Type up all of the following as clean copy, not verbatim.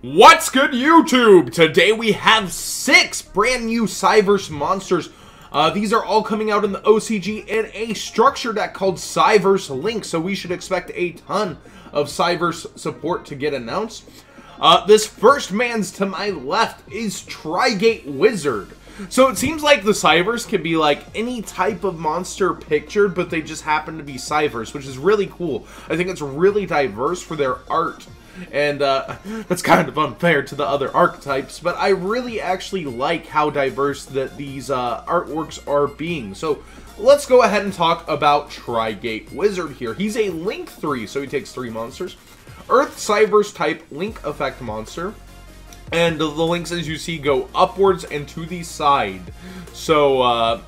What's good, YouTube? Today we have 6 brand new Cyberse monsters. These are all coming out in the OCG in a structure deck called Cyberse Link, so we should expect a ton of Cyberse support to get announced. This first man's to my left is Trigate Wizard. So it seems like the Cyberse can be like any type of monster pictured, but they just happen to be Cyberse, which is really cool. I think it's really diverse for their art. And that's kind of unfair to the other archetypes, but I really actually like how diverse that these artworks are being. So let's go ahead and talk about Trigate Wizard here. He's a Link 3, so he takes 3 monsters. Earth Cyberse type Link effect monster. And the links, as you see, go upwards and to the side. So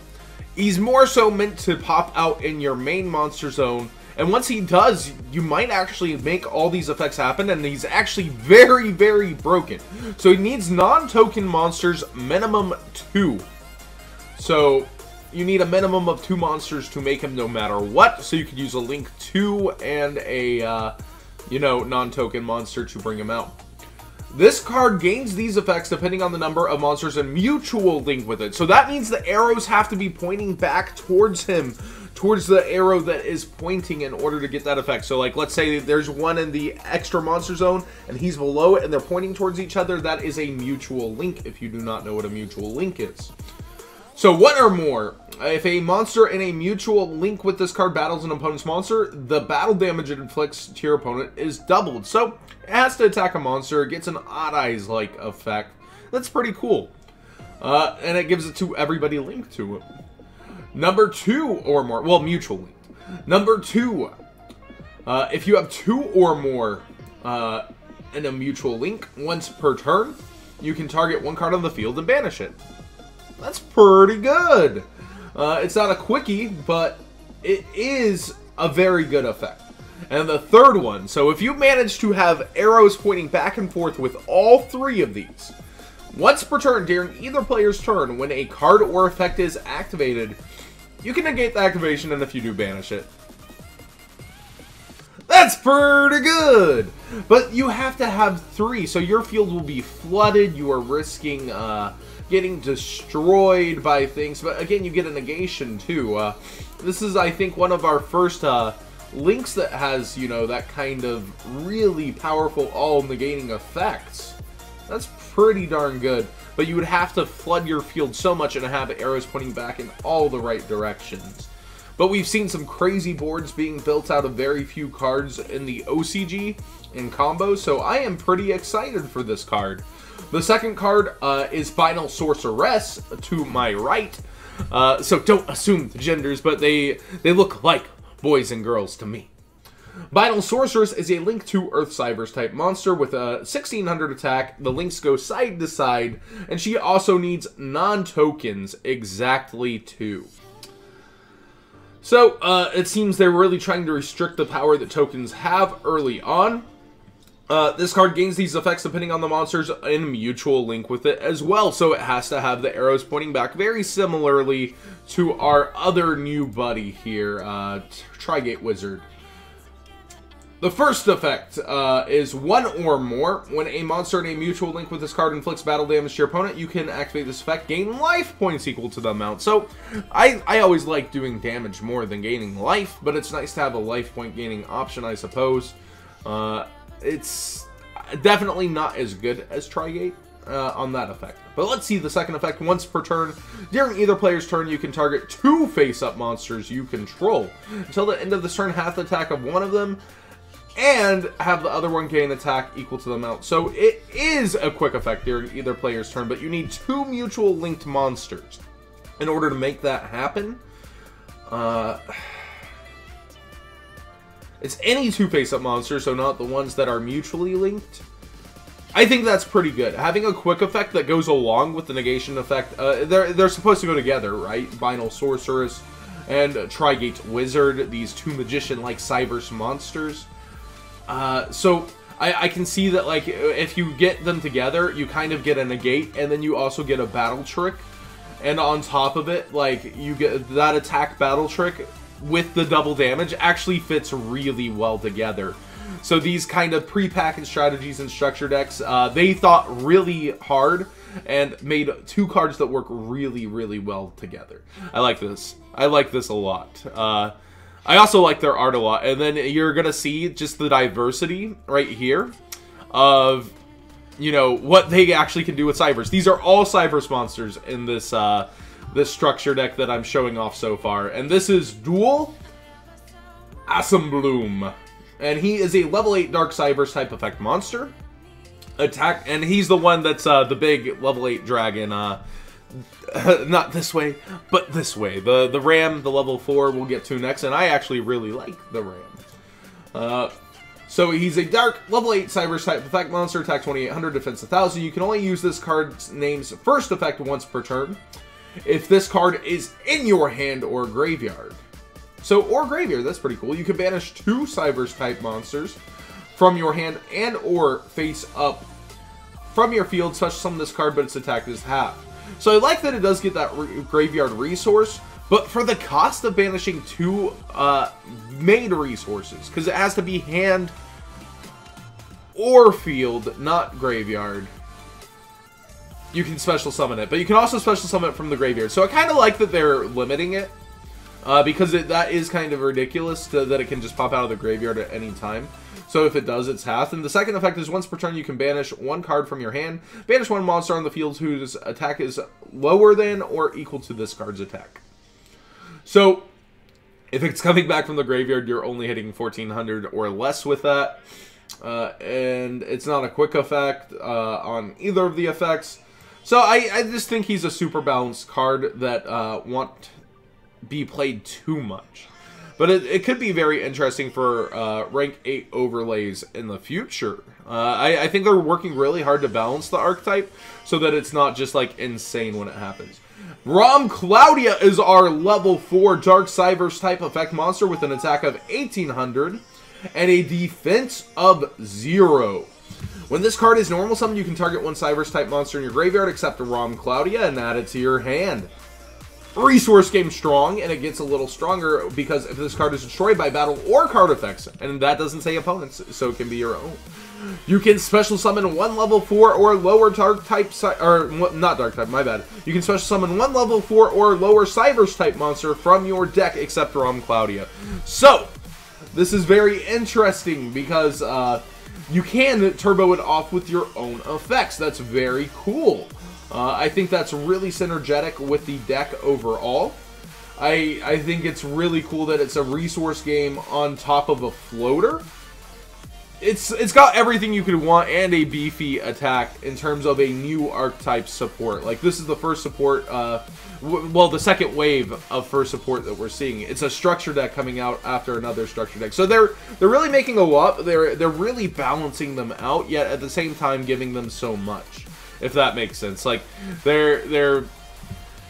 he's more so meant to pop out in your main monster zone. And once he does, you might actually make all these effects happen, and he's actually very, very broken. So he needs non-token monsters, minimum 2. So you need a minimum of 2 monsters to make him no matter what. So you could use a Link 2 and a, non-token monster to bring him out. This card gains these effects depending on the number of monsters and mutual link with it. So that means the arrows have to be pointing back towards him, towards the arrow that is pointing in order to get that effect. So like, let's say there's one in the extra monster zone and he's below it and they're pointing towards each other. That is a mutual link, if you do not know what a mutual link is. So 1 or more. If a monster in a mutual link with this card battles an opponent's monster, the battle damage it inflicts to your opponent is doubled. So it has to attack a monster. It gets an Odd Eyes-like effect. That's pretty cool. And it gives it to everybody linked to it. Number 2 or more. Well, mutual linked. Number 2. If you have 2 or more in a mutual link, once per turn, you can target 1 card on the field and banish it. That's pretty good. It's not a quickie, but it is a very good effect. And the third one, so if you manage to have arrows pointing back and forth with all 3 of these, once per turn during either player's turn, when a card or effect is activated, you can negate the activation, and if you do, banish it. That's pretty good! But you have to have 3, so your field will be flooded. You are risking getting destroyed by things, but again, you get a negation too. This is, I think, one of our first links that has, that kind of really powerful all-negating effects. That's pretty darn good, but you would have to flood your field so much and have arrows pointing back in all the right directions. But we've seen some crazy boards being built out of very few cards in the OCG in combos, so I am pretty excited for this card. The second card is Final Sorceress to my right. So don't assume the genders, but they look like boys and girls to me. Final Sorceress is a Link 2 Earth Cyberse type monster with a 1600 attack. The links go side to side, and she also needs non-tokens, exactly 2. So it seems they're really trying to restrict the power that tokens have early on. This card gains these effects depending on the monsters in mutual link with it as well, so it has to have the arrows pointing back very similarly to our other new buddy here, Trigate Wizard. The first effect is 1 or more. When a monster in a mutual link with this card inflicts battle damage to your opponent, you can activate this effect, gain life points equal to the amount. So I always like doing damage more than gaining life, but it's nice to have a life point gaining option, I suppose. It's definitely not as good as Trigate on that effect. But let's see the second effect. Once per turn, during either player's turn, you can target 2 face-up monsters you control. Until the end of this turn, half the attack of one of them, and have the other one gain attack equal to the amount. So it is a quick effect during either player's turn, but you need 2 mutual linked monsters in order to make that happen. It's any 2 face-up monsters, so not the ones that are mutually linked. I think that's pretty good. Having a quick effect that goes along with the negation effect, they're supposed to go together, right? Final Sorceress and Trigate Wizard, these 2 magician-like Cyberse monsters. So I can see that, like, if you get them together, you kind of get a negate, and then you also get a battle trick. And on top of it, like, you get that attack battle trick with the double damage actually fits really well together. So these kind of pre-packaged strategies and structure decks, they thought really hard and made 2 cards that work really, really well together. I like this. I like this a lot. I also like their art a lot. And then you're going to see just the diversity right here of, you know, what they actually can do with Cyberse. These are all Cyberse monsters in this this structure deck that I'm showing off so far. And this is Dual Asembloom. And he is a level 8 Dark Cyberse type effect monster. Attack, and he's the one that's the big level 8 dragon. Not this way, but this way. The Ram, the level 4, we'll get to next, and I actually really like the Ram. So he's a dark level 8 Cyberse type effect monster, attack 2800, defense 1000. You can only use this card's name's first effect once per turn if this card is in your hand or graveyard. So, or graveyard, that's pretty cool. You can banish 2 Cyberse type monsters from your hand and or face up from your field, special summon this card, but its attack is half. So I like that it does get that graveyard resource, but for the cost of banishing 2 made resources, because it has to be hand or field, not graveyard, you can special summon it. But you can also special summon it from the graveyard. So I kind of like that they're limiting it, because that is kind of ridiculous that it can just pop out of the graveyard at any time. So if it does, it's half. And the second effect is once per turn, you can banish 1 card from your hand. Banish 1 monster on the field whose attack is lower than or equal to this card's attack. So if it's coming back from the graveyard, you're only hitting 1400 or less with that. And it's not a quick effect on either of the effects. So I just think he's a super balanced card that won't be played too much. But it could be very interesting for rank 8 overlays in the future. I think they're working really hard to balance the archetype so that it's not just like insane when it happens. Rom Claudia is our level 4 Dark Cyberse type effect monster with an attack of 1800 and a defense of 0. When this card is normal summoned, you can target 1 Cyberse type monster in your graveyard except a Rom Claudia and add it to your hand. Resource game strong, and it gets a little stronger because if this card is destroyed by battle or card effects, and that doesn't say opponents, so it can be your own. You can special summon 1 level 4 or lower dark type, or not dark type, my bad. You can special summon 1 level 4 or lower Cyberse type monster from your deck except Rom Claudia. So, this is very interesting because you can turbo it off with your own effects. That's very cool. I think that's really synergetic with the deck overall. I think it's really cool that it's a resource game on top of a floater. It's got everything you could want and a beefy attack in terms of a new archetype support. Like, this is the first support, well, the second wave of first support that we're seeing. It's a structure deck coming out after another structure deck. So they're really making a lot. They're really balancing them out, yet at the same time giving them so much. If that makes sense. Like, they're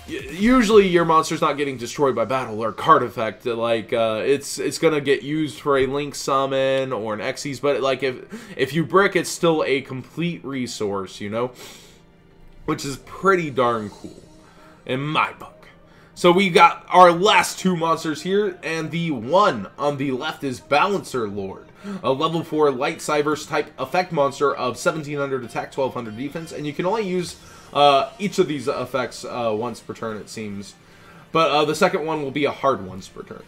usually your monster's not getting destroyed by battle or card effect. Like, it's gonna get used for a Link summon or an Xyz, but like if you brick, it's still a complete resource, you know, which is pretty darn cool in my book. So we got our last 2 monsters here, and the one on the left is Balancer Lord, a level 4 light Cyberse type effect monster of 1700 attack, 1200 defense, and you can only use each of these effects once per turn, it seems. But the second one will be a hard once per turn.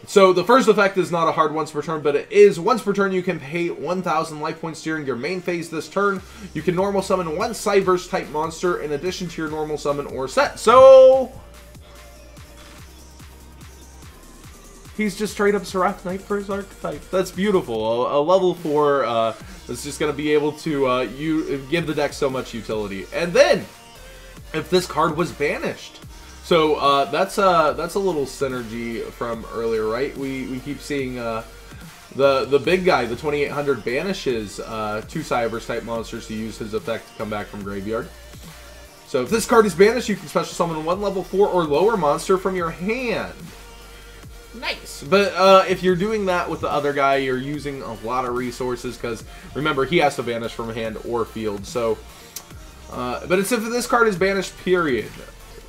So the first effect is not a hard once per turn, but it is once per turn. You can pay 1000 life points during your main phase this turn. You can normal summon 1 Cyberse type monster in addition to your normal summon or set. So he's just straight up Archtype for his archetype. That's beautiful. A level 4 that's just going to be able to give the deck so much utility. And then, if this card was banished. So that's a little synergy from earlier, right? We keep seeing the big guy, the 2800, banishes 2 Cyberse type monsters to use his effect to come back from graveyard. So if this card is banished, you can special summon 1 level 4 or lower monster from your hand. Nice. But if you're doing that with the other guy, you're using a lot of resources because, remember, he has to banish from hand or field. So, but it's if this card is banished, period.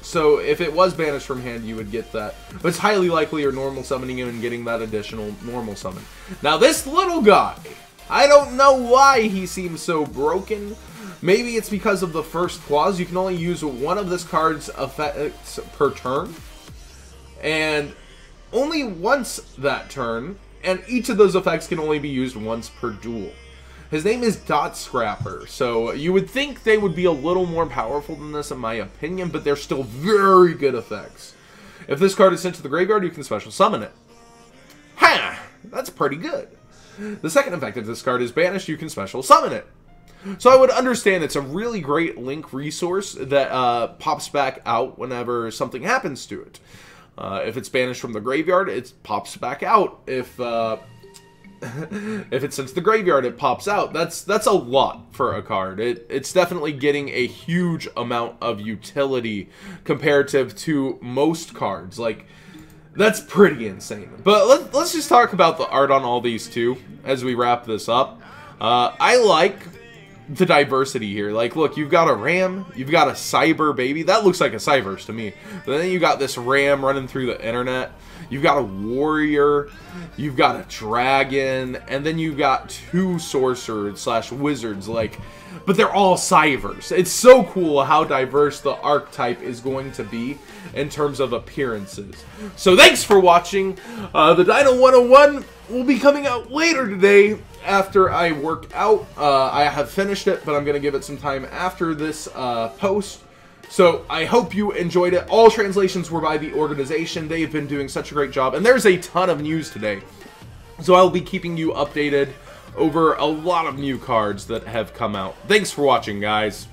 So if it was banished from hand, you would get that. But it's highly likely you're normal summoning him and getting that additional normal summon. Now this little guy, I don't know why he seems so broken. Maybe it's because of the first clause. You can only use one of this card's effects per turn. And only once that turn. And each of those effects can only be used once per duel. His name is Dot Scrapper, so you would think they would be a little more powerful than this in my opinion, but they're still very good effects. If this card is sent to the graveyard, you can special summon it. Ha! That's pretty good. The second effect, if this card is banished, you can special summon it. So I would understand it's a really great link resource that pops back out whenever something happens to it. If it's banished from the graveyard, it pops back out. If it's sent to the graveyard, it pops out. That's a lot for a card. It's definitely getting a huge amount of utility comparative to most cards. Like, that's pretty insane. But let's just talk about the art on all these too as we wrap this up. I like the diversity here. Like, look, you've got a ram, you've got a cyber baby. That looks like a Cyberse to me. But then you got this ram running through the internet. You've got a warrior, you've got a dragon, and then you've got two sorcerers slash wizards, like, but they're all Cyberse. It's so cool how diverse the archetype is going to be in terms of appearances. So thanks for watching. The Dino 101 will be coming out later today after I work out. I have finished it, but I'm going to give it some time after this post. So I hope you enjoyed it. All translations were by the organization. They've been doing such a great job. And there's a ton of news today. So I'll be keeping you updated over a lot of new cards that have come out. Thanks for watching, guys.